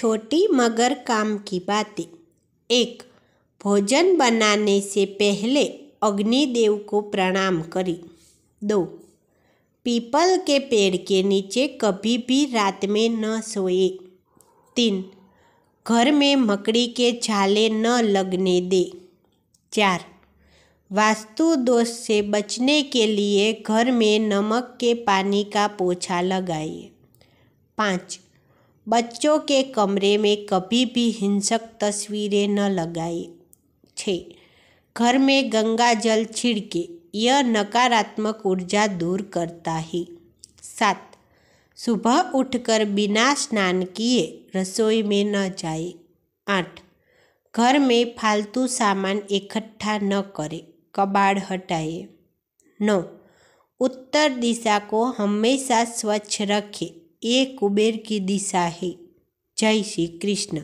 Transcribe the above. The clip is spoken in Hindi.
छोटी मगर काम की बातें। 1. भोजन बनाने से पहले अग्निदेव को प्रणाम करें। 2. पीपल के पेड़ के नीचे कभी भी रात में न सोए। 3. घर में मकड़ी के झाले न लगने दे। 4. वास्तु दोष से बचने के लिए घर में नमक के पानी का पोछा लगाइए। 5. बच्चों के कमरे में कभी भी हिंसक तस्वीरें न लगाइए। 6. घर में गंगा जल छिड़के, यह नकारात्मक ऊर्जा दूर करता है। 7. सुबह उठकर बिना स्नान किए रसोई में न जाए। 8. घर में फालतू सामान इकट्ठा न करें, कबाड़ हटाइए। 9. उत्तर दिशा को हमेशा स्वच्छ रखें, ये कुबेर की दिशा है। जय श्री कृष्ण।